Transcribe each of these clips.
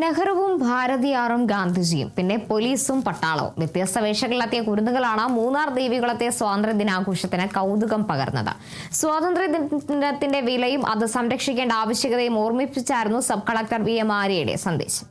നെഹ്റുവും ഭാരതിയാറും ഗാന്ധിജിയും പിന്നെ പോലീസും പട്ടാളവും വ്യത്യസ്ത വേഷങ്ങളിലെത്തിയ കുരുന്നുകളാണ് മൂന്നാർ ദേവികുളത്തെ സ്വാതന്ത്ര്യദിനാഘോഷത്തിന് കൗതുകം പകർന്നത്. സ്വാതന്ത്ര്യദിനത്തിന്റെ വിലയും അത് സംരക്ഷിക്കേണ്ട ആവശ്യകതയും ഓർമ്മിപ്പിച്ചായിരുന്നു സബ് കളക്ടർ VM ആര്യയുടെ സന്ദേശം.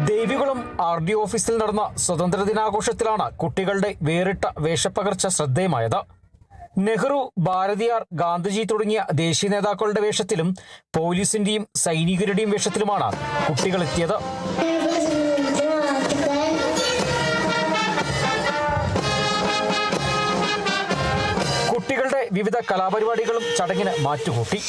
ദേവികുളം RD ഓഫീസിൽ നടന്ന സ്വാതന്ത്ര്യദിനാഘോഷത്തിലാണ് കുട്ടികളുടെ വേറിട്ട വേഷപ്പകർച്ച ശ്രദ്ധേയമായത്. നെഹ്റു, ഭാരതിയാർ, ഗാന്ധിജി തുടങ്ങിയ ദേശീയ നേതാക്കളുടെ വേഷത്തിലും പോലീസിന്റെയും സൈനികരുടെയും വേഷത്തിലുമാണ് കുട്ടികളെത്തിയത്. കുട്ടികളുടെ വിവിധ കലാപരിപാടികളും ചടങ്ങിന് മാറ്റുകൂട്ടി.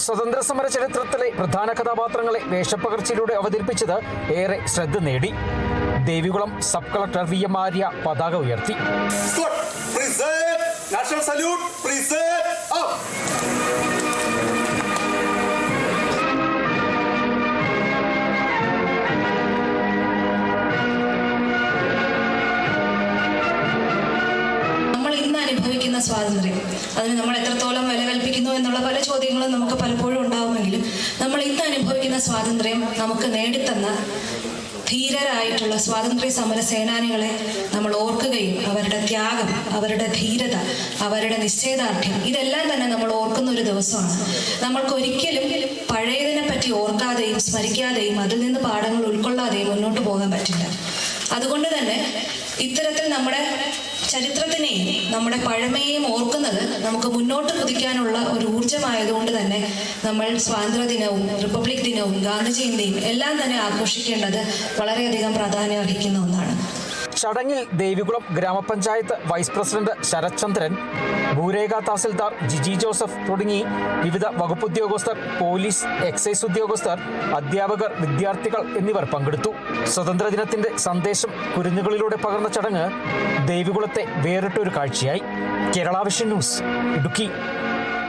സ്വതന്ത്ര സമര ചരിത്രത്തിലെ പ്രധാന കഥാപാത്രങ്ങളെ വേഷപ്പകർച്ചയിലൂടെ അവതരിപ്പിച്ചത് ഏറെ ശ്രദ്ധ നേടി. Devikulam sub collector VM Arya പതാക ഉയർത്തി. അനുഭവിക്കുന്ന സ്വാതന്ത്ര്യം, അതിന് നമ്മൾ എത്രത്തോളം വില കൽപ്പിക്കുന്നു എന്നുള്ള പല ചോദ്യങ്ങളും നമുക്ക് പലപ്പോഴും ഉണ്ടാവുമെങ്കിലും നമ്മൾ ഇന്ന് അനുഭവിക്കുന്ന സ്വാതന്ത്ര്യം നമുക്ക് നേടിത്തന്ന ധീരരായിട്ടുള്ള സ്വാതന്ത്ര്യ സമര സേനാനികളെ നമ്മൾ ഓർക്കുകയും അവരുടെ ത്യാഗം, അവരുടെ ധീരത, അവരുടെ നിശ്ചയദാർഢ്യം ഇതെല്ലാം തന്നെ നമ്മൾ ഓർക്കുന്ന ഒരു ദിവസമാണ്. നമ്മൾക്കൊരിക്കലും പഴയതിനെ പറ്റി ഓർക്കാതെയും സ്മരിക്കാതെയും അതിൽ നിന്ന് പാഠങ്ങൾ ഉൾക്കൊള്ളാതെയും മുന്നോട്ട് പോകാൻ പറ്റില്ല. അതുകൊണ്ട് തന്നെ ഇത്തരത്തിൽ നമ്മുടെ ചരിത്രത്തിനെയും നമ്മുടെ പഴമയെയും ഓർക്കുന്നത് നമുക്ക് മുന്നോട്ട് കുതിക്കാനുള്ള ഒരു ഊർജ്ജമായതുകൊണ്ട് തന്നെ നമ്മൾ സ്വാതന്ത്ര്യദിനവും റിപ്പബ്ലിക് ദിനവും ഗാന്ധിജയന്തിയും എല്ലാം തന്നെ ആഘോഷിക്കേണ്ടത് വളരെയധികം പ്രാധാന്യം അർഹിക്കുന്ന ഒന്നാണ്. ചടങ്ങിൽ ദേവികുളം ഗ്രാമപഞ്ചായത്ത് വൈസ് പ്രസിഡന്റ് ശരത് ചന്ദ്രൻ, ഭൂരേഖ തഹസിൽദാർ ജിജി ജോസഫ് തുടങ്ങി വിവിധ വകുപ്പ് ഉദ്യോഗസ്ഥർ, പോലീസ്, എക്സൈസ് ഉദ്യോഗസ്ഥർ, അധ്യാപകർ, വിദ്യാർത്ഥികൾ എന്നിവർ പങ്കെടുത്തു. സ്വതന്ത്രദിനത്തിന്റെ സന്ദേശം കുരുന്നുകളിലൂടെ പകർന്ന ചടങ്ങ് ദേവികുളത്തെ വേറിട്ടൊരു കാഴ്ചയായി. Kerala vision news, Idukki.